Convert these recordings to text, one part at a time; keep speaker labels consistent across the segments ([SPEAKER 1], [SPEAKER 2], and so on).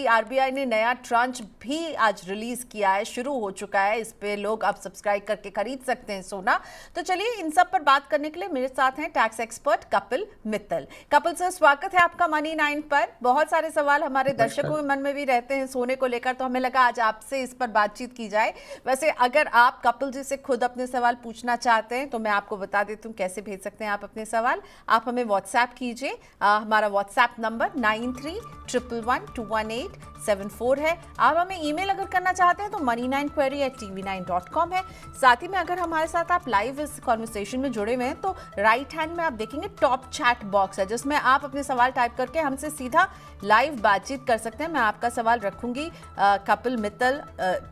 [SPEAKER 1] RBI ने नया tranche भी आज रिलीज किया है, शुरू हो चुका है। इस पे लोग अब सब्सक्राइब करके खरीद सकते हैं सोना। तो चलिए इन सब पर बात करने के लिए मेरे साथ हैं tax expert Kapil Mittal. Kapil sir, स्वागत है आपका मनी 9 पर। बहुत सारे सवाल हमारे दर्शकों के मन में भी रहते हैं सोने को लेकर, तो हमें लगा आज आपसे इस पर बातचीत की जाए। वैसे अगर आप कपिल जी से खुद अपने सवाल पूछना चाहते हैं तो मैं आपको बता देती हूँ कैसे भेज सकते हैं आप अपने सवाल। आप हमें व्हाट्सएप कीजिए। हमारा व्हाट्सएप नंबर 9311121874 है। आप हमें ईमेल अगर करना चाहते हैं तो money9query@tv9.com है। साथ ही में अगर हमारे साथ आप लाइव इस कॉन्वर्सेशन में जुड़े हुए हैं तो राइट हैंड में आप देखेंगे टॉप चैट बॉक्स है, जिसमें आप अपने सवाल टाइप करके हमसे सीधा लाइव बातचीत कर सकते हैं। मैं आपका सवाल रखूंगी। कपिल मित्तल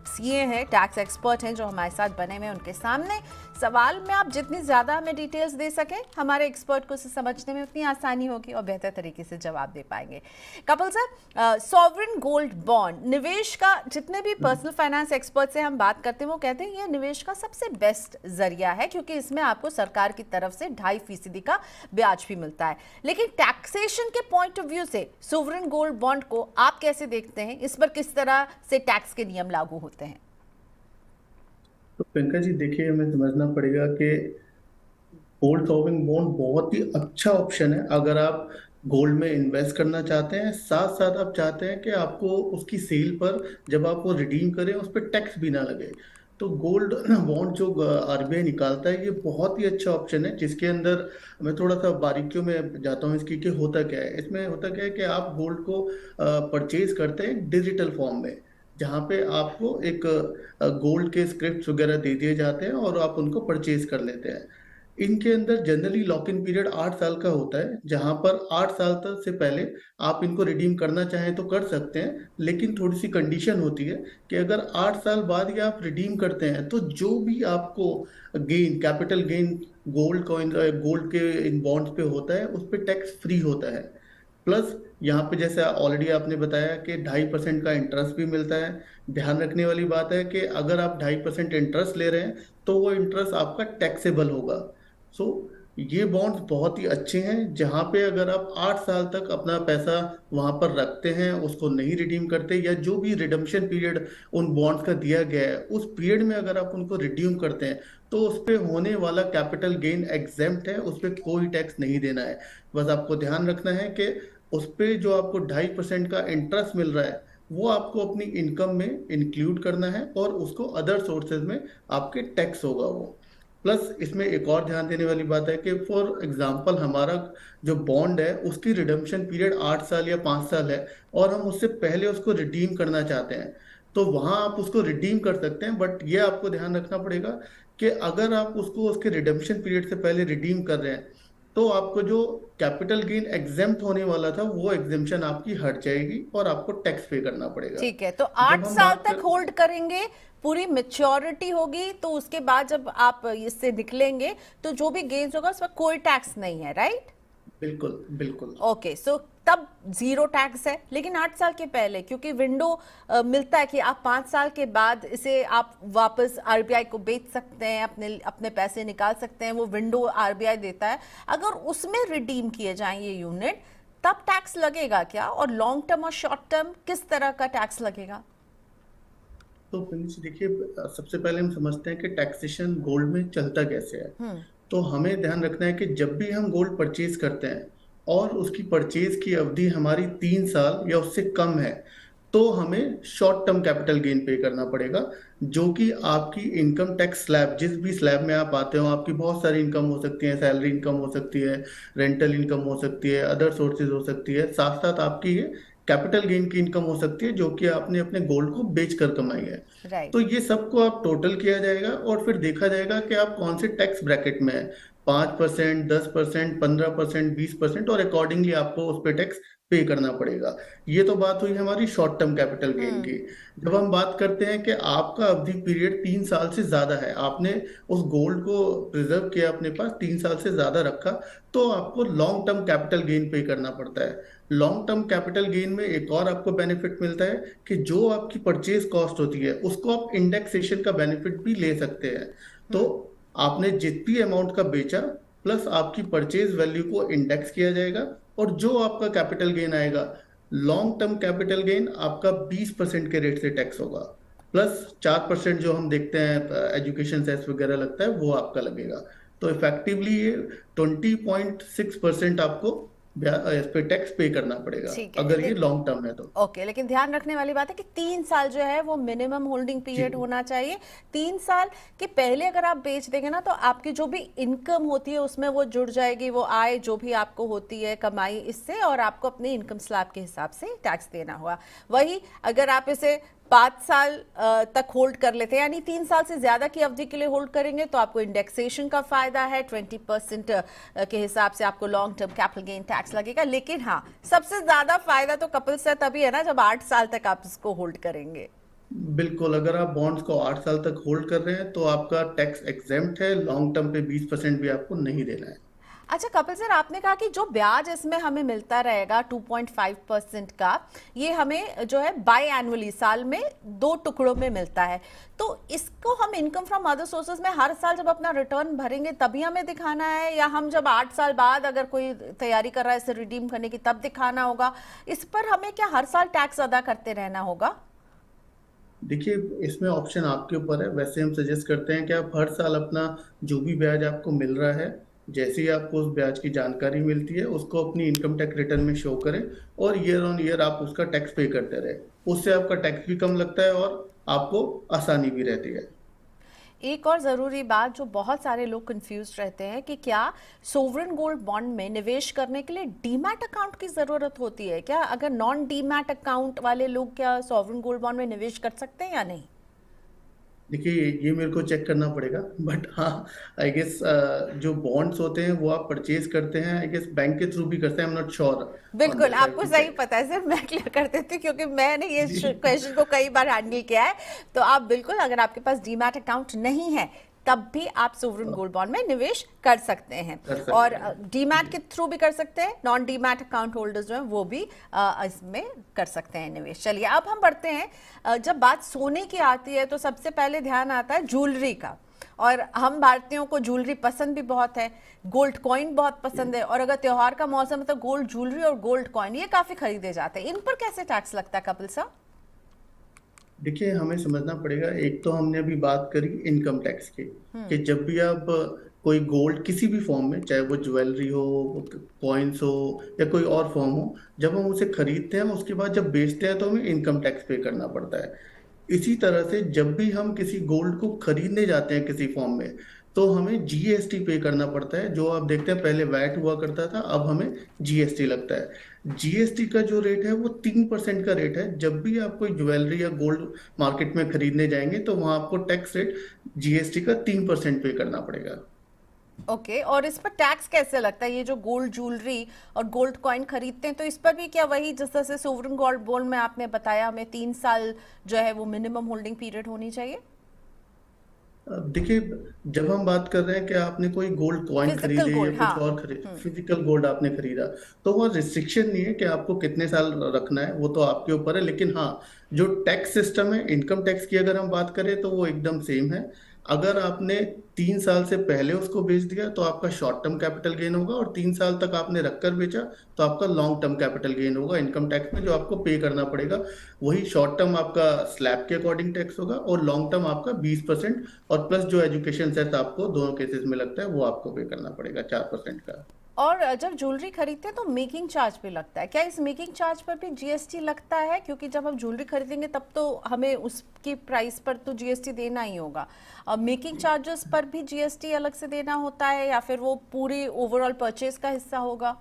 [SPEAKER 1] सीए हैं, टैक्स एक्सपर्ट हैं जो हमारे साथ बने हुए हैं, उनके सामने सवाल में आप जितनी ज्यादा हमें डिटेल्स दे सकें, हमारे एक्सपर्ट को उसे समझने में उतनी आसानी होगी और बेहतर तरीके से जवाब दे पाएंगे। Kapil sir, sovereign gold bond निवेश का, जितने भी पर्सनल फाइनेंस एक्सपर्ट से हम बात करते हैं वो कहते हैं ये निवेश का सबसे बेस्ट जरिया है, क्योंकि इसमें आपको सरकार की तरफ से 2.5% का ब्याज भी मिलता है। लेकिन टैक्सेशन के पॉइंट ऑफ व्यू से सॉवरेन गोल्ड बॉन्ड को आप कैसे देखते हैं? इस पर किस तरह से टैक्स के नियम लागू होते हैं?
[SPEAKER 2] तो प्रियंका जी, देखिए, हमें समझना पड़ेगा कि गोल्ड सॉवरेन बॉन्ड बहुत ही अच्छा ऑप्शन है अगर आप गोल्ड में इन्वेस्ट करना चाहते हैं। साथ साथ आप चाहते हैं कि आपको उसकी सेल पर, जब आप वो रिडीम करें, उस पर टैक्स भी ना लगे। तो गोल्ड बॉन्ड जो आरबीआई निकालता है, ये बहुत ही अच्छा ऑप्शन है, जिसके अंदर मैं थोड़ा सा बारीकियों में जाता हूँ इसकी, कि होता क्या है इसमें। होता क्या है कि आप गोल्ड को परचेज करते हैं डिजिटल फॉर्म में, जहाँ पे आपको एक गोल्ड के स्क्रिप्ट वगैरह दे दिए जाते हैं और आप उनको परचेज कर लेते हैं। इनके अंदर जनरली लॉक इन पीरियड 8 साल का होता है, जहां पर 8 साल तक से पहले आप इनको रिडीम करना चाहें तो कर सकते हैं। लेकिन थोड़ी सी कंडीशन होती है कि अगर 8 साल बाद ही आप रिडीम करते हैं तो जो भी आपको gain, capital gain gold coin, gold के इन बॉन्ड्स पे होता है, उस पर टैक्स फ्री होता है। प्लस यहाँ पे जैसे ऑलरेडी आपने बताया कि 2.5% का इंटरेस्ट भी मिलता है। ध्यान रखने वाली बात है कि अगर आप 2.5% इंटरेस्ट ले रहे हैं तो वो इंटरेस्ट आपका टैक्सेबल होगा। सो ये बॉन्ड्स बहुत ही अच्छे हैं, जहाँ पे अगर आप 8 साल तक अपना पैसा वहां पर रखते हैं, उसको नहीं रिडीम करते, या जो भी रिडम्पशन पीरियड उन बॉन्ड्स का दिया गया है उस पीरियड में अगर आप उनको रिडीम करते हैं, तो उस पे होने वाला कैपिटल गेन एग्जेम्प्ट है, उस पर कोई टैक्स नहीं देना है। बस आपको ध्यान रखना है कि उस पे जो आपको 2.5% का इंटरेस्ट मिल रहा है, वो आपको अपनी इनकम में इंक्लूड करना है और उसको अदर सोर्सेज में आपके टैक्स होगा वो। प्लस इसमें एक और ध्यान देने वाली बात है कि फॉर एग्जांपल हमारा जो बॉन्ड है उसकी रिडम्पशन पीरियड 8 साल या 5 साल है, और हम उससे पहले उसको रिडीम करना चाहते हैं, तो वहां आप उसको रिडीम कर सकते हैं। बट ये आपको ध्यान रखना पड़ेगा कि अगर आप उसको उसके रिडम्पशन पीरियड से पहले रिडीम कर रहे हैं, तो आपको जो कैपिटल गेन एग्जेम्प्ट होने वाला था वो एग्जेम्पशन आपकी हट जाएगी और आपको टैक्स पे करना पड़ेगा।
[SPEAKER 1] ठीक है, तो
[SPEAKER 2] जब
[SPEAKER 1] 8
[SPEAKER 2] हम
[SPEAKER 1] साल
[SPEAKER 2] बात
[SPEAKER 1] तक
[SPEAKER 2] कर
[SPEAKER 1] होल्ड करेंगे, पूरी मेच्योरिटी होगी, तो उसके बाद जब आप इससे निकलेंगे तो जो भी गेन्स होगा उस पर कोई टैक्स नहीं है, राइट?
[SPEAKER 2] बिल्कुल बिल्कुल।
[SPEAKER 1] ओके, सो तब जीरो टैक्स है। लेकिन 8 साल के पहले, क्योंकि विंडो मिलता है कि आप 5 साल के बाद इसे आप वापस आरबीआई को बेच सकते हैं, अपने अपने पैसे निकाल सकते हैं, वो विंडो आरबीआई देता है। अगर उसमें रिडीम किए जाएं ये यूनिट, तब टैक्स लगेगा क्या? और लॉन्ग टर्म और शॉर्ट टर्म किस तरह का टैक्स लगेगा?
[SPEAKER 2] तो प्रिंस, देखिए, सबसे पहले हम समझते हैं कि टैक्सेशन गोल्ड में चलता कैसे है। तो हमें ध्यान रखना है कि जब भी हम गोल्ड परचेज करते हैं और उसकी परचेज की अवधि हमारी 3 साल या उससे कम है, तो हमें शॉर्ट टर्म कैपिटल गेन पे करना पड़ेगा, जो कि आपकी इनकम टैक्स स्लैब, जिस भी स्लैब में आप आते हो, आपकी बहुत सारी इनकम हो सकती है, सैलरी इनकम हो सकती है, रेंटल इनकम हो सकती है, अदर सोर्सेज हो सकती है, साथ साथ आपकी ये कैपिटल गेन की इनकम हो सकती है जो कि आपने अपने गोल्ड को बेच कर कमाई है।
[SPEAKER 1] राइट।
[SPEAKER 2] तो ये सबको आप टोटल किया जाएगा और फिर देखा जाएगा कि आप कौन से टैक्स ब्रैकेट में है। 5%, 10%, 15%, 20%, और अकॉर्डिंगली आपको उस पर टैक्स पे करना पड़ेगा। ये तो बात हुई हमारी शॉर्ट टर्म कैपिटल गेन की। जब हम बात करते हैं कि आपका अवधि पीरियड 3 साल से ज्यादा है, आपने उस गोल्ड को प्रिजर्व किया अपने पास, 3 साल से ज्यादा रखा, तो आपको लॉन्ग टर्म कैपिटल गेन पे करना पड़ता है। लॉन्ग टर्म कैपिटल गेन में एक और आपको बेनिफिट मिलता है कि जो आपकी परचेज कॉस्ट होती है उसको आप इंडेक्सेशन का बेनिफिट भी ले सकते हैं। तो आपने जितनी अमाउंट का बेचा प्लस आपकी परचेज वैल्यू को इंडेक्स किया जाएगा, और जो आपका कैपिटल गेन आएगा लॉन्ग टर्म कैपिटल गेन आपका 20% के रेट से टैक्स होगा, प्लस 4% जो हम देखते हैं एजुकेशन सेस वगैरह लगता है वो आपका लगेगा। तो इफेक्टिवली ये 20.6% आपको इस पे टैक्स पे करना पड़ेगा
[SPEAKER 1] ठीक है,
[SPEAKER 2] अगर ये लॉन्ग टर्म है तो।
[SPEAKER 1] ओके, लेकिन ध्यान रखने वाली बात है कि 3 साल जो है वो मिनिमम होल्डिंग
[SPEAKER 2] जी
[SPEAKER 1] पीरियड होना चाहिए। 3 साल के पहले अगर आप बेच देंगे ना, तो आपकी जो भी इनकम होती है उसमें वो जुड़ जाएगी, वो आय जो भी आपको होती है कमाई इससे, और आपको अपने इनकम स्लैब के हिसाब से टैक्स देना होगा। वही अगर आप इसे 5 साल तक होल्ड कर लेते हैं, यानी 3 साल से ज्यादा की अवधि के लिए होल्ड करेंगे, तो आपको इंडेक्सेशन का फायदा है। 20% के हिसाब से आपको long term capital gain tax लगेगा। लेकिन हाँ, सबसे ज्यादा फायदा तो कपल से तभी है ना जब 8 साल तक आप इसको होल्ड करेंगे।
[SPEAKER 2] बिल्कुल, अगर आप बॉन्ड्स को 8 साल तक होल्ड कर रहे हैं तो आपका टैक्स एग्जेम्प्ट है, लॉन्ग टर्म पे 20% भी आपको नहीं देना है।
[SPEAKER 1] अच्छा कपिल सर, आपने कहा कि जो ब्याज इसमें हमें मिलता रहेगा 2.5% का, ये हमें जो है बाय एनुअली साल में 2 टुकड़ों में मिलता है। तो इसको हम इनकम फ्रॉम अदर सोर्सेज में हर साल जब अपना रिटर्न भरेंगे तभी हमें दिखाना है, या हम जब 8 साल बाद अगर कोई तैयारी कर रहा है इसे रिडीम करने की तब दिखाना होगा? इस पर हमें क्या हर साल टैक्स अदा करते रहना होगा?
[SPEAKER 2] देखिए, इसमें ऑप्शन आपके ऊपर है। वैसे हम सजेस्ट करते हैं कि आप हर साल अपना जो भी ब्याज आपको मिल रहा है, जैसे ही आपको उस ब्याज की जानकारी मिलती है उसको अपनी इनकम टैक्स रिटर्न में शो करें, और ईयर ऑन ईयर आप उसका टैक्स पे करते रहे। उससे आपका टैक्स भी कम लगता है और आपको आसानी भी रहती है।
[SPEAKER 1] एक और ज़रूरी बात जो बहुत सारे लोग कंफ्यूज रहते हैं कि क्या सोवरेन गोल्ड बॉन्ड में निवेश करने के लिए डीमैट अकाउंट की ज़रूरत होती है क्या? अगर नॉन डीमैट अकाउंट वाले लोग क्या सोवरेन गोल्ड बॉन्ड में निवेश कर सकते हैं या नहीं?
[SPEAKER 2] देखिए, ये मेरे को चेक करना पड़ेगा, बट हाँ, आई गेस जो बॉन्ड्स होते हैं वो आप परचेज करते हैं, आई गेस बैंक के थ्रू भी करते हैं। I am not sure on
[SPEAKER 1] बिल्कुल,
[SPEAKER 2] दिस, आई हैव
[SPEAKER 1] आपको
[SPEAKER 2] टू
[SPEAKER 1] सही
[SPEAKER 2] चेक।
[SPEAKER 1] पता है सर, मैं क्लियर कर देती हूँ क्योंकि मैंने ये
[SPEAKER 2] जी
[SPEAKER 1] क्वेश्चन को कई बार हैंडल किया है। तो आप बिल्कुल, अगर आपके पास डीमैट अकाउंट नहीं है तब भी आप सोवरेन गोल्ड बॉन्ड में निवेश कर सकते हैं,
[SPEAKER 2] कर
[SPEAKER 1] और
[SPEAKER 2] सकते हैं।
[SPEAKER 1] डीमैट
[SPEAKER 2] जी
[SPEAKER 1] के थ्रू भी कर सकते हैं। नॉन डीमैट अकाउंट होल्डर्स जो हैं वो भी इसमें कर सकते हैं निवेश। चलिए अब हम बढ़ते हैं, जब बात सोने की आती है तो सबसे पहले ध्यान आता है ज्वेलरी का, और हम भारतीयों को ज्वेलरी पसंद भी बहुत है, गोल्ड कॉइन बहुत पसंद है, और अगर त्योहार का मौसम है तो गोल्ड ज्वेलरी और गोल्ड कॉइन ये काफी खरीदे जाते हैं। इन पर कैसे टैक्स लगता है कपिल साहब?
[SPEAKER 2] देखिए, हमें समझना पड़ेगा। एक तो हमने अभी बात करी इनकम टैक्स की, कि जब भी आप कोई गोल्ड किसी भी फॉर्म में, चाहे वो ज्वेलरी हो, कॉइन्स हो, या कोई और फॉर्म हो, जब हम उसे खरीदते हैं उसके बाद जब बेचते हैं तो हमें इनकम टैक्स पे करना पड़ता है। इसी तरह से जब भी हम किसी गोल्ड को खरीदने जाते हैं किसी फॉर्म में, तो हमें जीएसटी पे करना पड़ता है। जो आप देखते हैं पहले वैट हुआ करता था, अब हमें जीएसटी लगता है। जीएसटी का जो रेट है वो 3% का रेट है। जब भी आप कोई ज्वेलरी या गोल्ड मार्केट में खरीदने जाएंगे तो वहां आपको टैक्स रेट जीएसटी का 3% पे करना पड़ेगा।
[SPEAKER 1] ओके, और इस पर टैक्स कैसे लगता है? ये जो गोल्ड ज्वेलरी और गोल्ड कॉइन खरीदते हैं तो इस पर भी क्या वही जिस तरह से सोवरेन गोल्ड बॉन्ड में आपने बताया हमें 3 साल जो है वो मिनिमम होल्डिंग पीरियड होनी चाहिए?
[SPEAKER 2] अब देखिए, जब हम बात कर रहे हैं कि आपने कोई गोल्ड कॉइन
[SPEAKER 1] फिजिकल
[SPEAKER 2] खरीदे या
[SPEAKER 1] गोल्ड, हाँ।
[SPEAKER 2] कुछ और खरीद, फिजिकल गोल्ड आपने खरीदा, तो वो रिस्ट्रिक्शन नहीं है कि आपको कितने साल रखना है, वो तो आपके ऊपर है। लेकिन हाँ, जो टैक्स सिस्टम है इनकम टैक्स की अगर हम बात करें तो वो एकदम सेम है। अगर आपने 3 साल से पहले उसको बेच दिया तो आपका शॉर्ट टर्म कैपिटल गेन होगा, और 3 साल तक आपने रखकर बेचा तो आपका लॉन्ग टर्म कैपिटल गेन होगा इनकम टैक्स में, जो आपको पे करना पड़ेगा। वही शॉर्ट टर्म आपका स्लैब के अकॉर्डिंग टैक्स होगा, और लॉन्ग टर्म आपका 20%, और प्लस जो एजुकेशन सेस आपको दोनों केसेस में लगता है वो आपको पे करना पड़ेगा 4% का।
[SPEAKER 1] और जब ज्वेलरी खरीदते हैं तो मेकिंग चार्ज भी लगता है क्या? इस मेकिंग चार्ज पर भी जीएसटी लगता है? क्योंकि जब हम ज्वेलरी खरीदेंगे तब तो हमें उसकी प्राइस पर तो जीएसटी देना ही होगा। मेकिंग चार्जेस पर भी जीएसटी अलग से देना होता है, या फिर वो पूरी ओवरऑल परचेज का हिस्सा होगा?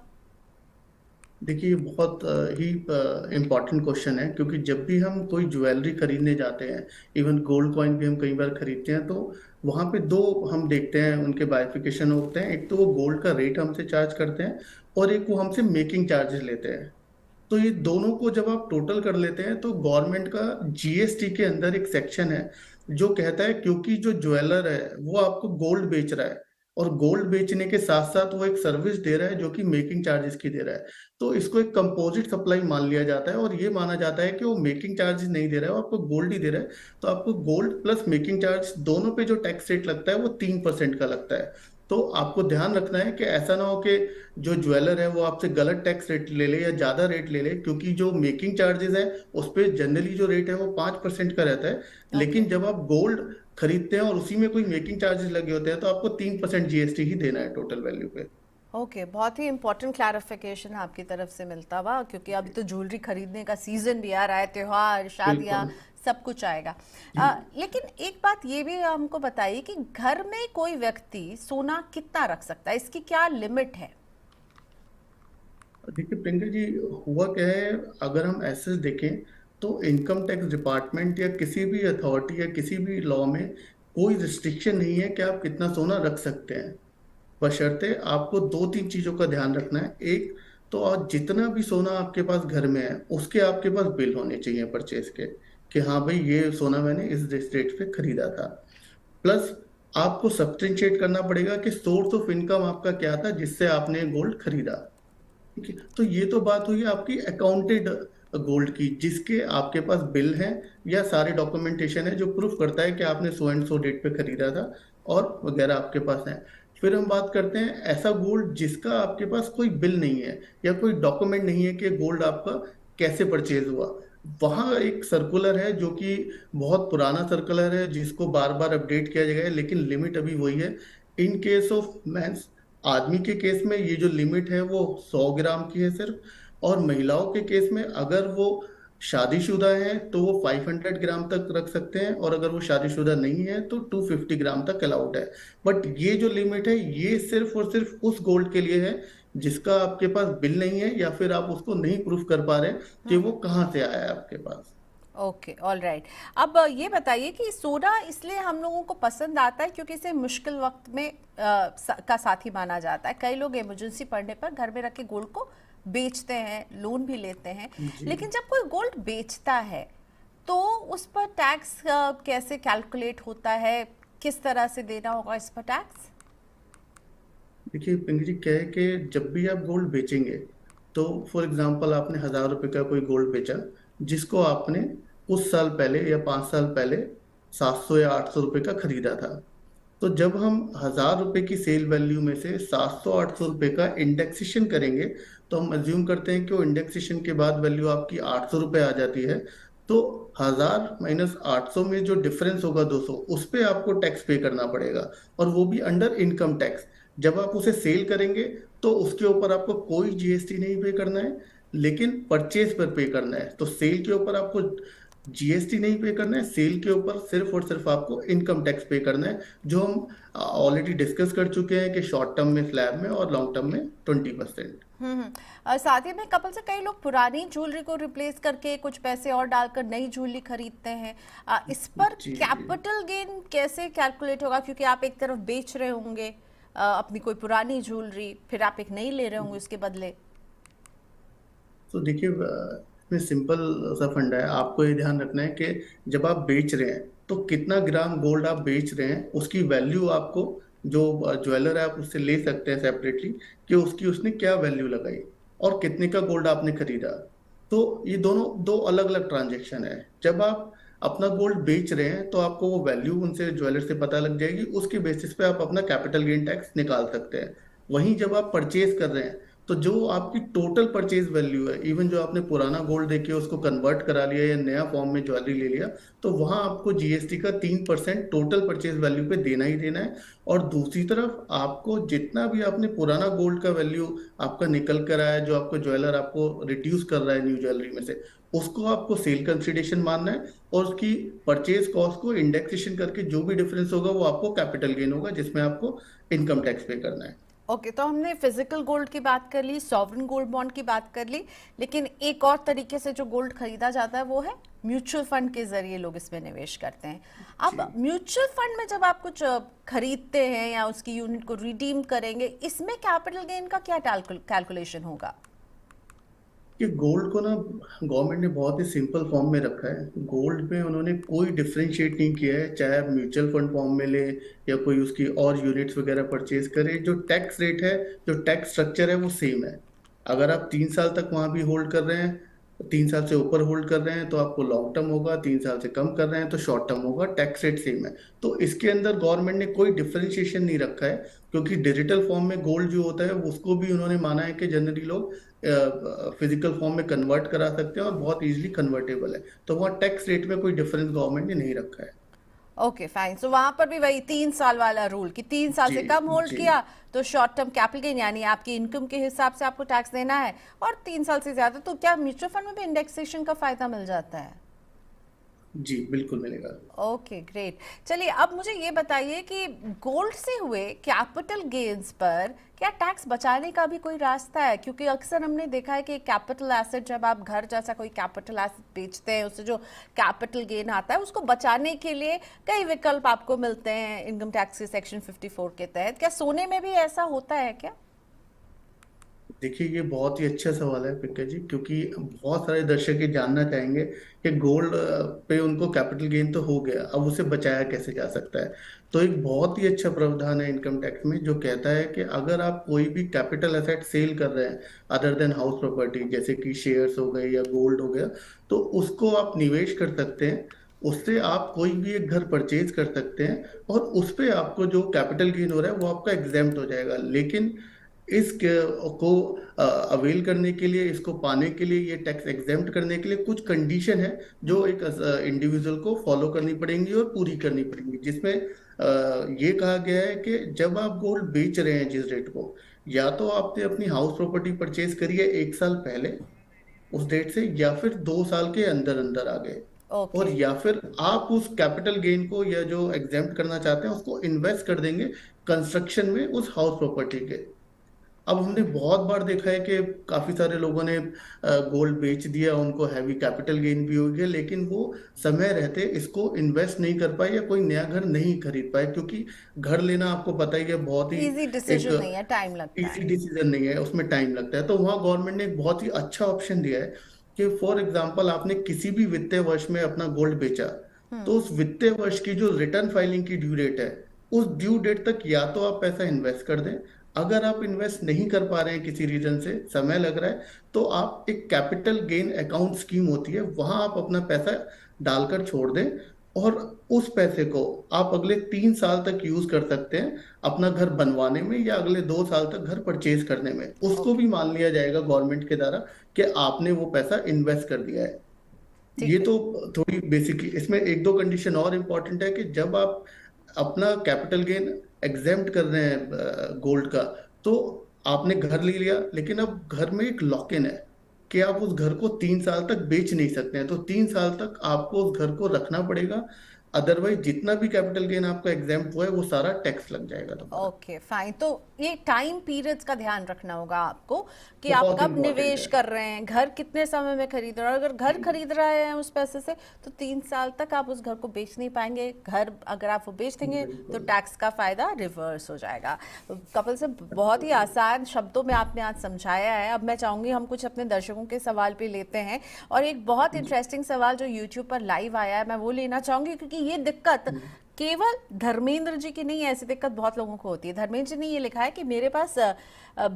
[SPEAKER 2] देखिए, ये बहुत ही इम्पॉर्टेंट क्वेश्चन है, क्योंकि जब भी हम कोई ज्वेलरी खरीदने जाते हैं, इवन गोल्ड कॉइन भी हम कई बार खरीदते हैं, तो वहाँ पे दो हम देखते हैं उनके बाइफिकेशन होते हैं। एक तो वो गोल्ड का रेट हमसे चार्ज करते हैं, और एक वो हमसे मेकिंग चार्जेस लेते हैं। तो ये दोनों को जब आप टोटल कर लेते हैं तो गवर्नमेंट का जीएसटी के अंदर एक सेक्शन है जो कहता है, क्योंकि जो ज्वेलर है वो आपको गोल्ड बेच रहा है, और गोल्ड बेचने के साथ साथ वो एक सर्विस दे रहा है जो कि मेकिंग चार्जेस की दे रहा है, तो इसको एक कंपोजिट सप्लाई मान लिया जाता है। और ये माना जाता है कि वो मेकिंग चार्जेस नहीं दे रहा है, वो आपको गोल्ड ही दे रहा है। तो आपको गोल्ड प्लस मेकिंग चार्ज दोनों पे जो टैक्स रेट लगता है वो 3% का लगता है। तो आपको ध्यान रखना है कि ऐसा ना हो कि जो ज्वेलर है वो आपसे गलत टैक्स रेट ले ले या ज्यादा रेट ले ले, क्योंकि जो मेकिंग चार्जेस है उस पे जनरली जो रेट है वो 5% का रहता है।
[SPEAKER 1] ओके।
[SPEAKER 2] लेकिन जब आप गोल्ड खरीदते हैं और उसी में कोई मेकिंग चार्जेस लगे होते हैं तो आपको 3% जीएसटी ही देना है टोटल वैल्यू पे।
[SPEAKER 1] ओके, बहुत ही इंपॉर्टेंट क्लैरिफिकेशन आपकी तरफ से मिलता हुआ, क्योंकि अभी तो ज्वेलरी खरीदने का सीजन भी आ रहा है, त्योहार, शादियां,
[SPEAKER 2] बिल्कुल।
[SPEAKER 1] सब कुछ आएगा।
[SPEAKER 2] जी।
[SPEAKER 1] लेकिन एक बात ये भी हमको बताइए कि घर में कोई व्यक्ति सोना कितना रख सकता है, इसकी क्या लिमिट है?
[SPEAKER 2] देखिए प्रियंका जी, हुआ क्या है, अगर हम ऐसे देखें तो इनकम टैक्स डिपार्टमेंट या किसी भी अथॉरिटी या किसी भी लॉ में कोई रिस्ट्रिक्शन नहीं है कि आप कितना सोना रख सकते हैं। बशर्ते आपको दो तीन चीजों का ध्यान रखना है। एक तो आज जितना भी सोना आपके पास घर में है उसके आपके पास बिल होने चाहिए परचेज के, कि हाँ भाई ये सोना मैंने इस डेट पे खरीदा था। प्लस आपको सब्सटेंशिएट करना पड़ेगा कि सोर्स ऑफ इनकम आपका क्या था जिससे आपने गोल्ड खरीदा। ठीक है, तो ये तो बात हुई आपकी अकाउंटेड गोल्ड की, जिसके आपके पास बिल हैं या सारे डॉक्यूमेंटेशन है जो प्रूफ करता है कि आपने सो एंड सो डेट पे खरीदा था और वगैरह आपके पास है। फिर हम बात करते हैं ऐसा गोल्ड जिसका आपके पास कोई बिल नहीं है या कोई डॉक्यूमेंट नहीं है कि गोल्ड आपका कैसे परचेज हुआ। वहां एक सर्कुलर है जो कि बहुत पुराना सर्कुलर है जिसको बार बार अपडेट किया जाएगा, लेकिन लिमिट अभी वही है। इन केस ऑफ मैंस, आदमी के केस में ये जो लिमिट है वो 100 ग्राम की है सिर्फ, और महिलाओं के केस में अगर वो शादीशुदा है तो वो 500 ग्राम तक रख सकते हैं, और अगर वो शादीशुदा नहीं है तो 250 ग्राम तक अलाउड है। बट ये जो लिमिट है ये सिर्फ और सिर्फ उस गोल्ड के लिए है जिसका आपके पास बिल नहीं है या फिर आप उसको नहीं प्रूफ कर पा रहे कि वो कहाँ से आया है आपके पास।
[SPEAKER 1] Okay, all right. अब ये बताइए कि सोना इसलिए हम लोगों को पसंद आता है क्योंकि इसे मुश्किल वक्त में का साथी माना जाता है। कई लोग इमरजेंसी पड़ने पर घर में रख के गोल्ड को बेचते हैं, लोन भी लेते हैं।
[SPEAKER 2] जी।
[SPEAKER 1] लेकिन जब कोई गोल्ड बेचता है तो उस पर टैक्स कैसे कैलकुलेट होता है, किस तरह से देना होगा इस पर टैक्स?
[SPEAKER 2] देखिए पिंकी जी, क्या है कि जब भी आप गोल्ड बेचेंगे तो फॉर एग्जांपल आपने 1,000 रुपए का कोई गोल्ड बेचा जिसको आपने कुछ साल पहले या 5 साल पहले 700 या 800 रुपए का खरीदा था। तो जब हम 1,000 रुपए की सेल वैल्यू में से 700-800 रुपए का इंडेक्सेशन करेंगे तो हम अज्यूम करते हैं कि वो इंडेक्सेशन के बाद वैल्यू आपकी 800 रुपए आ जाती है। तो 1,000 - 800 में जो डिफरेंस होगा 200, उस पे आपको टैक्स पे करना पड़ेगा, और वो भी अंडर इनकम टैक्स। जब आप उसे सेल करेंगे तो उसके ऊपर आपको कोई जीएसटी नहीं पे करना है, लेकिन परचेज पर पे करना है। तो सेल के ऊपर आपको जीएसटी नहीं पे करना है, सेल के ऊपर सिर्फ और सिर्फ आपको इनकम टैक्स पे करना है, जो हम ऑलरेडी डिस्कस कर चुके हैं कि शॉर्ट टर्म में स्लैब में और लॉन्ग टर्म में 20%।
[SPEAKER 1] और साथ ही में कपल से कई लोग पुरानी ज्वेलरी को रिप्लेस करके कुछ पैसे और डालकर नई ज्वेलरी खरीदते हैं। इस पर
[SPEAKER 2] जी जी।
[SPEAKER 1] कैपिटल गेन कैसे कैलकुलेट होगा, क्योंकि आप एक तरफ बेच रहे होंगे अपनी कोई पुरानी ज्वेलरी, फिर आप एक नई ले रहे होंगे उसके बदले।
[SPEAKER 2] तो देखिए इसमें सिंपल सा फंडा है, आपको ये ध्यान रखना है कि जब आप बेच रहे हैं तो कितना ग्राम गोल्ड आप बेच रहे हैं उसकी वैल्यू आपको, जो ज्वेलर है आप उससे ले सकते हैं सेपरेटली, कि उसकी उसने क्या वैल्यू लगाई और कितने का गोल्ड आपने खरीदा। तो ये दोनों दो अलग अलग ट्रांजेक्शन है। जब आप अपना गोल्ड बेच रहे हैं तो आपको वो वैल्यू उनसे ज्वेलर से पता लग जाएगी, उसके बेसिस पे आप अपना कैपिटल गेन टैक्स निकाल सकते हैं। वहीं जब आप परचेज कर रहे हैं तो जो आपकी टोटल परचेज वैल्यू है, इवन जो आपने पुराना गोल्ड देके उसको कन्वर्ट करा लिया या नया फॉर्म में ज्वेलरी ले लिया, तो वहां आपको जीएसटी का 3% टोटल परचेज वैल्यू पे देना ही देना है। और दूसरी तरफ आपको जितना भी आपने पुराना गोल्ड का वैल्यू आपका निकल कर आया, जो आपको ज्वेलर आपको रिड्यूस कर रहा है न्यू ज्वेलरी में से, उसको आपको सेल कंसिडरेशन मानना है, और उसकी परचेज कॉस्ट को इंडेक्सेशन करके जो भी डिफरेंस होगा वो आपको कैपिटल गेन होगा, जिसमें आपको इनकम टैक्स पे करना है।
[SPEAKER 1] ओके, तो हमने फिजिकल गोल्ड की बात कर ली, सॉवरेन गोल्ड बॉन्ड की बात कर ली, लेकिन एक और तरीके से जो गोल्ड खरीदा जाता है वो है म्यूचुअल फंड के जरिए लोग इसमें निवेश करते हैं।
[SPEAKER 2] जी।
[SPEAKER 1] अब म्यूचुअल फंड में जब आप कुछ खरीदते हैं या उसकी यूनिट को रिडीम करेंगे, इसमें कैपिटल गेन का क्या कैलकुलेशन होगा?
[SPEAKER 2] कि गोल्ड को ना गवर्नमेंट ने बहुत ही सिंपल फॉर्म में रखा है। गोल्ड में उन्होंने कोई डिफरेंशिएट नहीं किया है, चाहे आप म्यूचुअल फंड फॉर्म में ले या कोई उसकी और यूनिट्स वगैरह परचेज करे। जो टैक्स रेट है, जो टैक्स स्ट्रक्चर है वो सेम है। अगर आप 3 साल तक वहां भी होल्ड कर रहे हैं 3 साल से ऊपर होल्ड कर रहे हैं तो आपको लॉन्ग टर्म होगा, 3 साल से कम कर रहे हैं तो शॉर्ट टर्म होगा, टैक्स रेट सेम है। तो इसके अंदर गवर्नमेंट ने कोई डिफरेंशिएशन नहीं रखा है, क्योंकि डिजिटल फॉर्म में गोल्ड जो होता है उसको भी उन्होंने माना है कि जनरली लोग फिजिकल फॉर्म में कन्वर्ट करा सकते हैं और बहुत इजीली कन्वर्टेबल है। तो वहाँ टैक्स रेट में कोई डिफरेंस गवर्नमेंट ने नहीं रखा है।
[SPEAKER 1] ओके फाइन, सो वहां पर भी वही 3 साल वाला रूल कि 3 साल
[SPEAKER 2] जी
[SPEAKER 1] से कम होल्ड
[SPEAKER 2] जी।
[SPEAKER 1] किया तो शॉर्ट टर्म कैपिटल गेन यानी आपकी इनकम के हिसाब से आपको टैक्स देना है, और 3 साल से ज्यादा तो क्या म्यूचुअल फंड में भी इंडेक्सेशन का फायदा मिल जाता है?
[SPEAKER 2] जी बिल्कुल मिलेगा।
[SPEAKER 1] Okay great. चलिए अब मुझे ये बताइए कि गोल्ड से हुए कैपिटल गेन्स पर क्या टैक्स बचाने का भी कोई रास्ता है? क्योंकि अक्सर हमने देखा है कि कैपिटल एसेट, जब आप घर जैसा कोई कैपिटल एसेट बेचते हैं उससे जो कैपिटल गेन आता है उसको बचाने के लिए कई विकल्प आपको मिलते हैं इनकम टैक्स के सेक्शन 54 के तहत। क्या सोने में भी ऐसा होता है क्या?
[SPEAKER 2] देखिए ये बहुत ही अच्छा सवाल है पिंका जी, क्योंकि बहुत सारे दर्शक ये जानना चाहेंगे कि गोल्ड पे उनको कैपिटल गेन तो हो गया, अब उसे बचाया कैसे जा सकता है। तो एक बहुत ही अच्छा प्रावधान है इनकम टैक्स में जो कहता है कि अगर आप कोई भी कैपिटल एसेट सेल कर रहे हैं अदर देन हाउस प्रॉपर्टी, जैसे कि शेयर्स हो गए या गोल्ड हो गया, तो उसको आप निवेश कर सकते हैं। उससे आप कोई भी एक घर परचेज कर सकते हैं और उस पे आपको जो कैपिटल गेन हो रहा है वो आपका एग्जेम्प्ट हो जाएगा। लेकिन इस को अवेल करने के लिए, इसको पाने के लिए, ये टैक्स एग्जेम्प्ट करने के लिए कुछ कंडीशन है जो एक इंडिविजुअल को फॉलो करनी पड़ेंगी और पूरी करनी पड़ेंगी, जिसमें ये कहा गया है कि जब आप गोल्ड बेच रहे हैं जिस रेट को, या तो आपने अपनी हाउस प्रॉपर्टी परचेज करी है 1 साल पहले उस डेट से, या फिर 2 साल के अंदर अंदर आ गए, और
[SPEAKER 1] ओके।
[SPEAKER 2] या फिर आप उस कैपिटल गेन को या जो एग्जेम्प्ट करना चाहते हैं उसको इन्वेस्ट कर देंगे कंस्ट्रक्शन में उस हाउस प्रॉपर्टी के। अब हमने बहुत बार देखा है कि काफी सारे लोगों ने गोल्ड बेच दिया, उनको हैवी कैपिटल गेन भी हो गया, लेकिन वो समय रहते इसको इन्वेस्ट नहीं कर पाए या कोई नया घर नहीं खरीद पाए, क्योंकि घर लेना आपको पता ही है बहुत ही
[SPEAKER 1] इजी
[SPEAKER 2] एक
[SPEAKER 1] डिसीजन नहीं है, टाइम लगता
[SPEAKER 2] इजी
[SPEAKER 1] है।
[SPEAKER 2] डिसीजन नहीं है, उसमें टाइम लगता है। तो वहाँ गवर्नमेंट ने एक बहुत ही अच्छा ऑप्शन दिया है कि फॉर एग्जाम्पल आपने किसी भी वित्तीय वर्ष में अपना गोल्ड बेचा, तो उस वित्तीय वर्ष की जो रिटर्न फाइलिंग की ड्यू डेट है, उस ड्यू डेट तक या तो आप पैसा इन्वेस्ट कर दें, अगर आप इन्वेस्ट नहीं कर पा रहे हैं किसी रीजन से, समय लग रहा है, तो आप एक कैपिटल गेन अकाउंट स्कीम होती है वहां आप अपना पैसा डालकर छोड़ दें, और उस पैसे को आप अगले 3 साल तक यूज कर सकते हैं अपना घर बनवाने में, या अगले 2 साल तक घर परचेज करने में। उसको
[SPEAKER 1] ओके,
[SPEAKER 2] भी मान लिया जाएगा गवर्नमेंट के द्वारा कि आपने वो पैसा इन्वेस्ट कर दिया है। ये
[SPEAKER 1] ठीक है।
[SPEAKER 2] तो थोड़ी बेसिक, इसमें एक दो कंडीशन और इम्पोर्टेंट है कि जब आप अपना कैपिटल गेन एग्जेम्प्ट कर रहे हैं गोल्ड का, तो आपने घर ले लिया, लेकिन अब घर में एक लॉक इन है कि आप उस घर को 3 साल तक बेच नहीं सकते हैं, तो 3 साल तक आपको उस घर को रखना पड़ेगा। अदरवाइज जितना भी कैपिटल गेन आपका एग्जेम्प्ट हुआ है वो सारा टैक्स लग जाएगा दोबारा।
[SPEAKER 1] ओके फाइन, तो ये टाइम पीरियड्स का ध्यान रखना होगा आपको कि आप
[SPEAKER 2] बहुत
[SPEAKER 1] कब
[SPEAKER 2] इंपॉर्टेंट
[SPEAKER 1] निवेश
[SPEAKER 2] है।
[SPEAKER 1] कर रहे हैं, घर कितने समय में खरीद रहे हैं। और अगर घर
[SPEAKER 2] जी
[SPEAKER 1] खरीद रहे हैं उस पैसे से तो 3 साल तक आप उस घर को बेच नहीं पाएंगे। घर अगर आप वो बेच देंगे तो
[SPEAKER 2] बिल्कुल।
[SPEAKER 1] टैक्स का फायदा रिवर्स हो जाएगा। तो कपिल से बहुत ही आसान शब्दों में आपने आज समझाया है। अब मैं चाहूंगी हम कुछ अपने दर्शकों के सवाल पे लेते हैं, और एक बहुत इंटरेस्टिंग सवाल जो यूट्यूब पर लाइव आया है मैं वो लेना चाहूंगी, क्योंकि ये दिक्कत केवल धर्मेंद्र जी की नहीं है, ऐसी दिक्कत बहुत लोगों को होती है। धर्मेंद्र जी ने ये लिखा है कि मेरे पास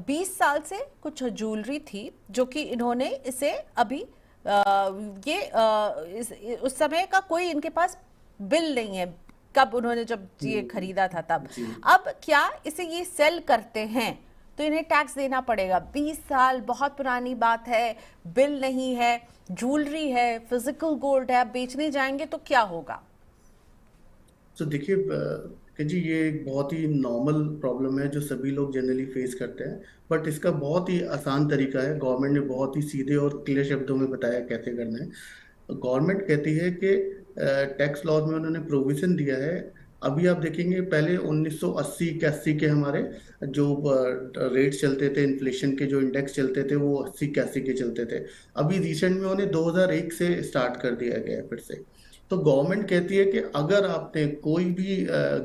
[SPEAKER 1] 20 साल से कुछ ज्वेलरी थी जो कि इन्होंने इसे अभी उस समय का कोई इनके पास बिल नहीं है, कब उन्होंने जब ये खरीदा था तब।
[SPEAKER 2] जी
[SPEAKER 1] अब क्या इसे ये सेल करते हैं तो इन्हें टैक्स देना पड़ेगा? 20 साल बहुत पुरानी बात है, बिल नहीं है, ज्वेलरी है, फिजिकल गोल्ड है, आप बेचने जाएंगे तो क्या होगा?
[SPEAKER 2] तो देखिए कि जी ये एक बहुत ही नॉर्मल प्रॉब्लम है जो सभी लोग जनरली फेस करते हैं, बट इसका बहुत ही आसान तरीका है। गवर्नमेंट ने बहुत ही सीधे और क्लियर शब्दों में बताया कैसे करना है। गवर्नमेंट कहती है कि टैक्स लॉज में उन्होंने प्रोविजन दिया है। अभी आप देखेंगे पहले 1980 81 के हमारे जो रेट्स चलते थे, इन्फ्लेशन के जो इंडेक्स चलते थे वो 80 81 के चलते थे। अभी रिसेंट में उन्हें 2001 से स्टार्ट कर दिया गया है फिर से। तो गवर्नमेंट कहती है कि अगर आपने कोई भी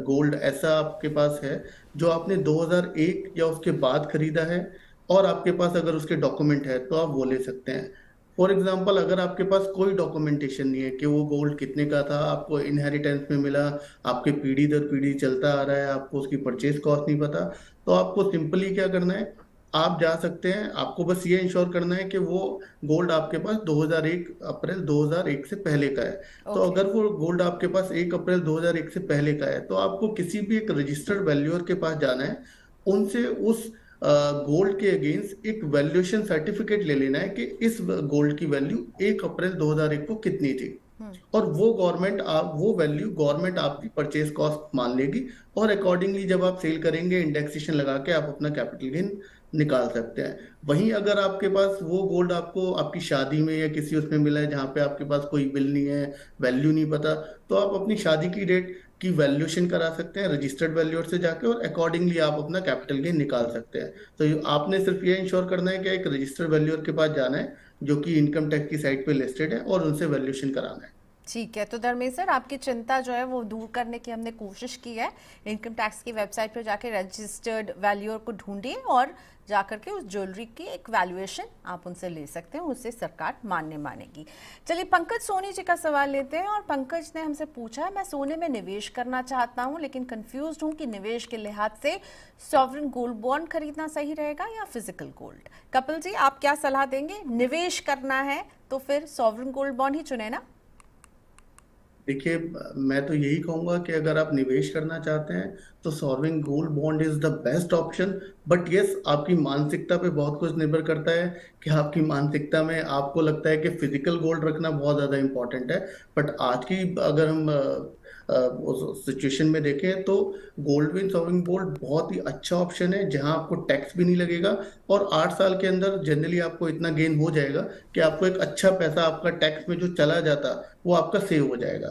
[SPEAKER 2] गोल्ड ऐसा आपके पास है जो आपने 2001 या उसके बाद खरीदा है, और आपके पास अगर उसके डॉक्यूमेंट है, तो आप वो ले सकते हैं। फॉर एग्जाम्पल अगर आपके पास कोई डॉक्यूमेंटेशन नहीं है कि वो गोल्ड कितने का था, आपको इनहेरिटेंस में मिला, आपके पीढ़ी दर पीढ़ी चलता आ रहा है, आपको उसकी परचेज कॉस्ट नहीं पता, तो आपको सिंपली क्या करना है, आप जा सकते हैं, आपको बस ये इंश्योर करना है कि वो गोल्ड आपके पास 2001 अप्रैल 2001 से पहले का है। तो
[SPEAKER 1] ओके।
[SPEAKER 2] अगर वो गोल्ड आपके पास 1 अप्रैल 2001 से पहले का है, तो आपको किसी भी एक रजिस्टर्ड वैल्यूअर के पास जाना है, उनसे उस गोल्ड के अगेंस्ट एक वैल्यूएशन सर्टिफिकेट ले लेना है कि इस गोल्ड की वैल्यू 1 अप्रैल 2001 को कितनी थी।
[SPEAKER 1] हम्म।
[SPEAKER 2] और वो वैल्यू गवर्नमेंट आपकी परचेज कॉस्ट मान लेगी, और अकॉर्डिंगली जब आप सेल करेंगे इंडेक्सेशन लगा के आप अपना कैपिटल गेन निकाल सकते हैं। वहीं अगर आपके पास वो गोल्ड आपको आपकी शादी में या किसी उसमें मिला है जहाँ पे आपके पास कोई बिल नहीं है, वैल्यू नहीं पता, तो आप अपनी शादी की डेट की वैल्यूएशन करा सकते हैं रजिस्टर्ड वैल्यूअर से जाके, और अकॉर्डिंगली आप अपना कैपिटल गेन निकाल सकते हैं। तो आपने सिर्फ ये इंश्योर करना है कि एक रजिस्टर्ड वैल्यूअर के पास जाना है जो कि इनकम टैक्स की साइट पे लिस्टेड है, और उनसे वैल्यूएशन कराना है।
[SPEAKER 1] ठीक है, तो धर्मेश सर आपकी चिंता जो है वो दूर करने की हमने कोशिश की है। इनकम टैक्स की वेबसाइट पर जाके रजिस्टर्ड वैल्यूअर को ढूंढिए और जाकर के उस ज्वेलरी की एक वैल्यूएशन आप उनसे ले सकते हैं, उससे सरकार मानने मानेगी। चलिए पंकज सोनी जी का सवाल लेते हैं, और पंकज ने हमसे पूछा है, मैं सोने में निवेश करना चाहता हूं लेकिन कंफ्यूज्ड हूं कि निवेश के लिहाज से सॉवरेन गोल्ड बॉन्ड खरीदना सही रहेगा या फिजिकल गोल्ड। कपिल जी आप क्या सलाह देंगे? निवेश करना है तो फिर सॉवरेन गोल्ड बॉन्ड ही चुने ना।
[SPEAKER 2] देखिए, मैं तो यही कहूंगा कि अगर आप निवेश करना चाहते हैं तो sovereign gold bond is the best option. But yes, आपकी मानसिकता पे बहुत कुछ निर्भर करता है कि आपकी मानसिकता में आपको लगता है कि फिजिकल गोल्ड रखना बहुत ज़्यादा इंपॉर्टेंट है। बट आज की अगर हम उस सिचुएशन में देखें तो गोल्ड विन सॉवरेन गोल्ड बहुत ही अच्छा ऑप्शन है, जहां आपको टैक्स भी नहीं लगेगा, और 8 साल के अंदर जनरली आपको इतना गेन हो जाएगा कि आपको एक अच्छा पैसा आपका टैक्स में जो चला जाता वो आपका सेव हो जाएगा।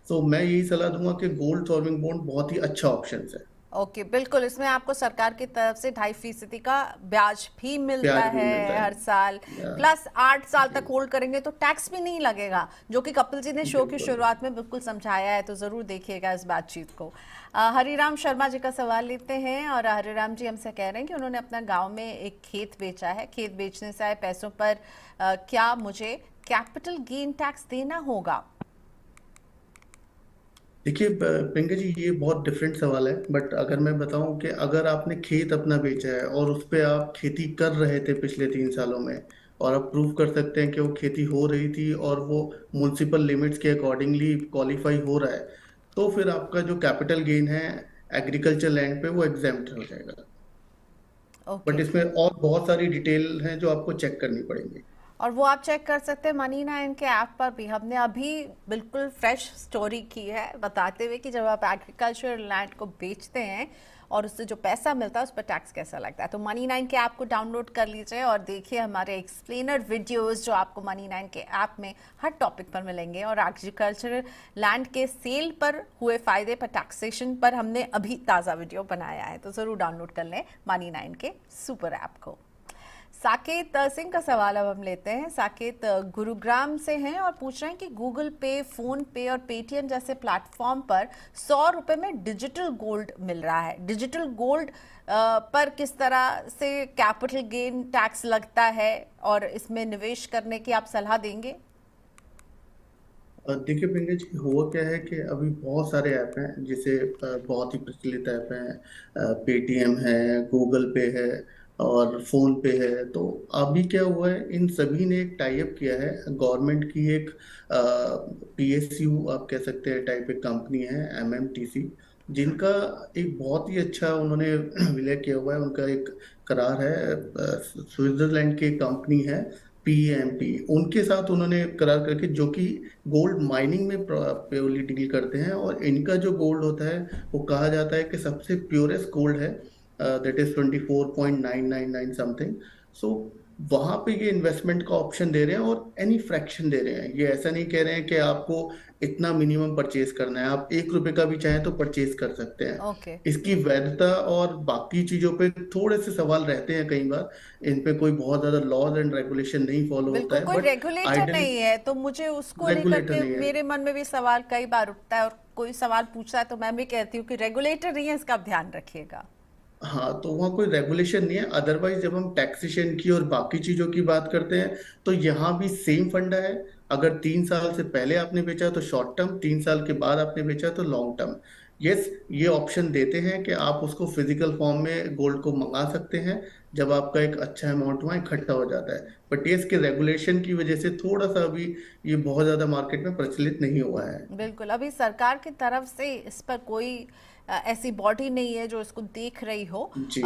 [SPEAKER 2] तो मैं यही सलाह दूंगा कि गोल्ड सॉवरेन बॉन्ड बहुत ही अच्छा ऑप्शन है।
[SPEAKER 1] ओके, बिल्कुल। इसमें आपको सरकार की तरफ से 2.5% का ब्याज भी मिलता
[SPEAKER 2] ब्याज भी मिलता
[SPEAKER 1] है
[SPEAKER 2] है।
[SPEAKER 1] हर साल,
[SPEAKER 2] या,
[SPEAKER 1] प्लस 8 साल
[SPEAKER 2] जी,
[SPEAKER 1] तक होल्ड करेंगे तो टैक्स भी नहीं लगेगा, जो कि कपिल जी ने शो की
[SPEAKER 2] बिल्कुल।
[SPEAKER 1] शुरुआत में बिल्कुल समझाया है। तो ज़रूर देखिएगा इस बातचीत को। हरिराम शर्मा जी का सवाल लेते हैं, और हरिराम जी हमसे कह रहे हैं कि उन्होंने अपना गाँव में एक खेत बेचा है। खेत बेचने से आए पैसों पर क्या मुझे कैपिटल गेन टैक्स देना होगा?
[SPEAKER 2] देखिए प्रियंका जी, ये बहुत डिफरेंट सवाल है। बट अगर मैं बताऊं कि अगर आपने खेत अपना बेचा है और उस पे आप खेती कर रहे थे पिछले 3 सालों में, और आप प्रूव कर सकते हैं कि वो खेती हो रही थी और वो म्युनिसिपल लिमिट्स के अकॉर्डिंगली क्वालिफाई हो रहा है, तो फिर आपका जो कैपिटल गेन है एग्रीकल्चर लैंड पे वो एग्जेम्प्ट हो जाएगा। But
[SPEAKER 1] okay.
[SPEAKER 2] इसमें और बहुत सारी डिटेल हैं जो आपको चेक करनी पड़ेंगी।
[SPEAKER 1] और वो आप चेक कर सकते हैं मनी नाइन के ऐप पर भी। हमने अभी बिल्कुल फ्रेश स्टोरी की है बताते हुए कि जब आप एग्रीकल्चर लैंड को बेचते हैं और उससे जो पैसा मिलता है उस पर टैक्स कैसा लगता है। तो मनी नाइन के ऐप को डाउनलोड कर लीजिए और देखिए हमारे एक्सप्लेनर वीडियोस जो आपको मनी नाइन के ऐप में हर टॉपिक पर मिलेंगे। और एग्रीकल्चर लैंड के सेल पर हुए फायदे पर टैक्सेशन पर हमने अभी ताज़ा वीडियो बनाया है, तो ज़रूर डाउनलोड कर लें मनी नाइन के सुपर ऐप को। साकेत सिंह का सवाल अब हम लेते हैं। साकेत गुरुग्राम से हैं और पूछ रहे हैं कि गूगल पे, फोन पे और पेटीएम जैसे प्लेटफॉर्म पर 100 रुपये में डिजिटल गोल्ड मिल रहा है। डिजिटल गोल्ड पर किस तरह से कैपिटल गेन टैक्स लगता है और इसमें निवेश करने की आप सलाह देंगे?
[SPEAKER 2] देखिए पिंकी जी, हुआ क्या है कि अभी बहुत सारे ऐप हैं, जैसे बहुत ही प्रचलित ऐप हैं, पेटीएम है, गूगल पे है और फोन पे है। तो अभी क्या हुआ है, इन सभी ने एक टाई अप किया है, गवर्नमेंट की एक पीएसयू आप कह सकते हैं टाइप एक कंपनी है, एमएमटीसी, जिनका एक बहुत ही अच्छा उन्होंने विलय किया हुआ है। उनका एक करार है, स्विट्जरलैंड की कंपनी है पीएमटी, उनके साथ उन्होंने करार करके, जो कि गोल्ड माइनिंग में प्योरली डील करते हैं। और इनका जो गोल्ड होता है वो कहा जाता है कि सबसे प्योरेस्ट गोल्ड है, दैट इज 24.999 समथिंग। सो वहां पे ये इन्वेस्टमेंट का ऑप्शन दे रहे हैं और एनी फ्रैक्शन दे रहे हैं। ये ऐसा नहीं कह रहे हैं कि आपको इतना मिनिमम परचेज करना है, आप 1 रुपए का भी चाहें तो परचेज कर सकते हैं।
[SPEAKER 1] ओके।
[SPEAKER 2] इसकी वैधता और बाकी चीजों पे थोड़े से सवाल रहते हैं कई बार, इन पे कोई बहुत ज्यादा लॉज एंड रेगुलेशन नहीं फॉलो होता
[SPEAKER 1] बिल्कुल
[SPEAKER 2] है,
[SPEAKER 1] कोई
[SPEAKER 2] बट
[SPEAKER 1] रेगुलेटर
[SPEAKER 2] आइडली
[SPEAKER 1] नहीं है, तो मुझे उसको लेकर
[SPEAKER 2] रेगुलेटर
[SPEAKER 1] के
[SPEAKER 2] नहीं है।
[SPEAKER 1] मेरे मन में भी सवाल कई बार उठता है, और कोई सवाल पूछता है तो मैं भी कहती हूँ कि रेगुलेटर नहीं है, इसका आप ध्यान रखिएगा।
[SPEAKER 2] हाँ, तो वहाँ कोई रेगुलेशन नहीं है। अदरवाइज जब हम टैक्सेशन की और बाकी चीजों की बात करते हैं तो यहाँ भी सेम फंडा है। अगर 3 साल से पहले आपने बेचा तो शॉर्ट टर्म, 3 साल के बाद आपने बेचा तो लॉन्ग टर्म। यस, ये ऑप्शन देते हैं कि आप उसको फिजिकल फॉर्म में गोल्ड को मंगा सकते हैं, जब आपका एक अच्छा अमाउंट वहाँ इकट्ठा हो जाता है। बट ये इसके रेगुलेशन की वजह से थोड़ा सा अभी ये बहुत ज्यादा मार्केट में प्रचलित नहीं हुआ है।
[SPEAKER 1] बिल्कुल, अभी सरकार की तरफ से इस पर कोई ऐसी बॉडी नहीं है जो इसको देख रही हो।
[SPEAKER 2] जी।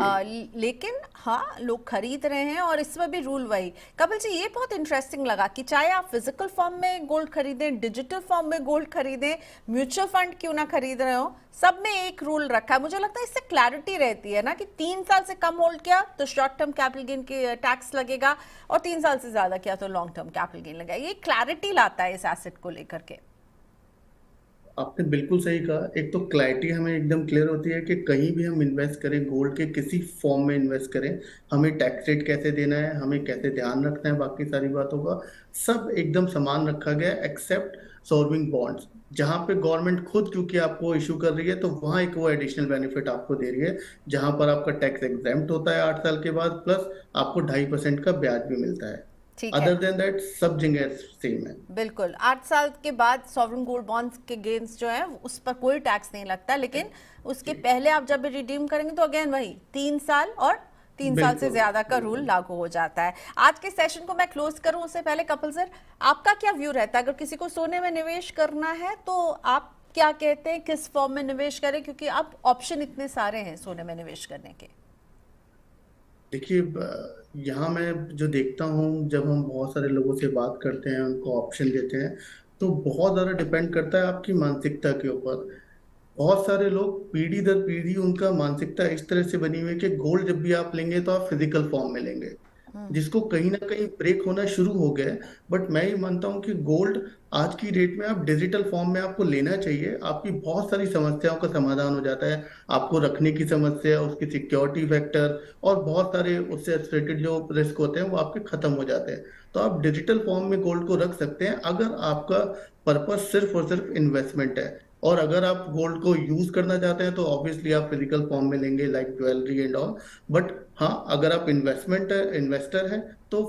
[SPEAKER 1] लेकिन हाँ, लोग खरीद रहे हैं और इस पर भी रूल वही। कपिल जी, ये बहुत इंटरेस्टिंग लगा कि चाहे आप फिजिकल फॉर्म में गोल्ड खरीदें, डिजिटल फॉर्म में गोल्ड खरीदें, म्यूचुअल फंड क्यों ना खरीद रहे हो, सब में एक रूल रखा है। मुझे लगता है इससे क्लैरिटी रहती है ना कि 3 साल से कम होल्ड किया तो शॉर्ट टर्म कैपिटल गेन के टैक्स लगेगा, और 3 साल से ज्यादा किया तो लॉन्ग टर्म कैपिटल गेन लगेगा। ये क्लैरिटी लाता है इस एसेट को लेकर के।
[SPEAKER 2] आपने बिल्कुल सही कहा। एक तो क्लैरिटी हमें एकदम क्लियर होती है कि कहीं भी हम इन्वेस्ट करें, गोल्ड के किसी फॉर्म में इन्वेस्ट करें, हमें टैक्स रेट कैसे देना है, हमें कैसे ध्यान रखना है, बाकी सारी बातों का सब एकदम समान रखा गया है, एक्सेप्ट सॉवरिन बॉन्ड्स, जहां पे गवर्नमेंट खुद क्योंकि आपको इशू कर रही है तो वहां एक वो एडिशनल बेनिफिट आपको दे रही है, जहां पर आपका टैक्स एग्जेम्प्ट होता है 8 साल के बाद, प्लस आपको 2.5% का ब्याज भी मिलता है।
[SPEAKER 1] ठीक है।
[SPEAKER 2] अदर देन दैट सब जगह सेम है।
[SPEAKER 1] बिल्कुल, 8 साल के बाद सॉवरेन गोल्ड बॉन्ड्स के गेन्स जो है उस पर कोई टैक्स नहीं लगता, लेकिन उसके
[SPEAKER 2] जी।
[SPEAKER 1] पहले आप जब भी रिडीम करेंगे तो अगेन वही 3 साल और 3 साल से
[SPEAKER 2] बिल्कुल
[SPEAKER 1] ज्यादा का रूल
[SPEAKER 2] बिल्कुल।
[SPEAKER 1] लागू हो जाता है। आज के सेशन को मैं क्लोज करूं उससे पहले कपिल सर, आपका क्या व्यू रहता है अगर किसी को सोने में निवेश करना है, तो आप क्या कहते हैं, किस फॉर्म में निवेश करें, क्योंकि अब ऑप्शन इतने सारे हैं सोने में निवेश करने के।
[SPEAKER 2] देखिए, यहाँ मैं जो देखता हूँ, जब हम बहुत सारे लोगों से बात करते हैं, उनको ऑप्शन देते हैं, तो बहुत ज़्यादा डिपेंड करता है आपकी मानसिकता के ऊपर। बहुत सारे लोग पीढ़ी दर पीढ़ी उनका मानसिकता इस तरह से बनी हुई है कि गोल्ड जब भी आप लेंगे तो आप फिजिकल फॉर्म में लेंगे, जिसको कहीं ना कहीं ब्रेक होना शुरू हो गया है। बट मैं ये मानता हूँ कि गोल्ड आज की डेट में आप डिजिटल फॉर्म में आपको लेना चाहिए। आपकी बहुत सारी समस्याओं का समाधान हो जाता है। आपको रखने की समस्या, उसकी सिक्योरिटी फैक्टर और बहुत सारे उससे एसोसिएटेड जो रिस्क होते हैं वो आपके खत्म हो जाते हैं। तो आप डिजिटल फॉर्म में गोल्ड को रख सकते हैं अगर आपका पर्पस सिर्फ और सिर्फ इन्वेस्टमेंट है। और अगर आप गोल्ड को यूज करना चाहते हैं तो ऑब्वियसली आप फिजिकल फॉर्म में लेंगे, like jewellery and all. But हाँ, अगर आप इन्वेस्टर हैं तो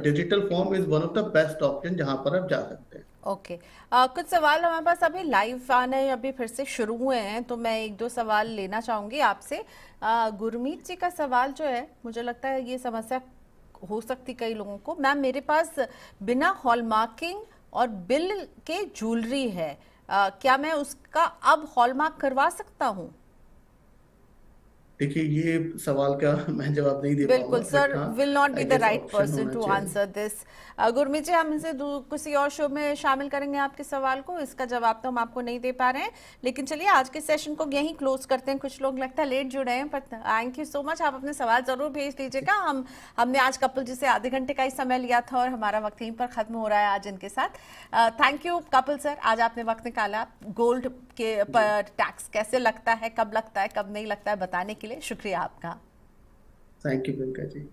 [SPEAKER 2] digital form is one of the best option जहां पर आप जा सकते हैं।
[SPEAKER 1] ओके। कुछ सवाल हमारे पास अभी लाइव आने अभी फिर से शुरू हुए हैं, तो मैं एक दो सवाल लेना चाहूंगी आपसे। गुरमीत जी का सवाल जो है, मुझे लगता है ये समस्या हो सकती कई लोगों को। मैम, मेरे पास बिना हॉलमार्किंग और बिल के ज्वेलरी है, क्या मैं उसका अब हॉलमार्क करवा सकता हूँ?
[SPEAKER 2] देखिए, ये सवाल का मैं जवाब नहीं दे पाऊंगा,
[SPEAKER 1] बिल्कुल
[SPEAKER 2] बट
[SPEAKER 1] सर,
[SPEAKER 2] हाँ,
[SPEAKER 1] will not be
[SPEAKER 2] I
[SPEAKER 1] the
[SPEAKER 2] guess
[SPEAKER 1] right
[SPEAKER 2] option
[SPEAKER 1] person
[SPEAKER 2] होना
[SPEAKER 1] टू
[SPEAKER 2] चाहिए।
[SPEAKER 1] Answer this. गुरमीत जी, हम इसे किसी और शो में शामिल करेंगे आपके सवाल को, इसका जवाब तो हम आपको नहीं दे पा रहे हैं। लेकिन चलिए आज के सेशन को यहीं क्लोज करते हैं। कुछ लोग लगता है लेट जुड़े हैं, पर थैंक यू सो मच। आप अपने सवाल जरूर भेज दीजिएगा। हमने आज कपिल जी से आधे घंटे का ही समय लिया था और हमारा वक्त यहीं पर खत्म हो रहा है आज इनके साथ। थैंक यू कपिल सर, आज आपने वक्त निकाला गोल्ड के
[SPEAKER 2] जी।
[SPEAKER 1] पर टैक्स कैसे लगता है, कब लगता है, कब नहीं लगता है, बताने के लिए शुक्रिया आपका।
[SPEAKER 2] Thank you Priyanka ji.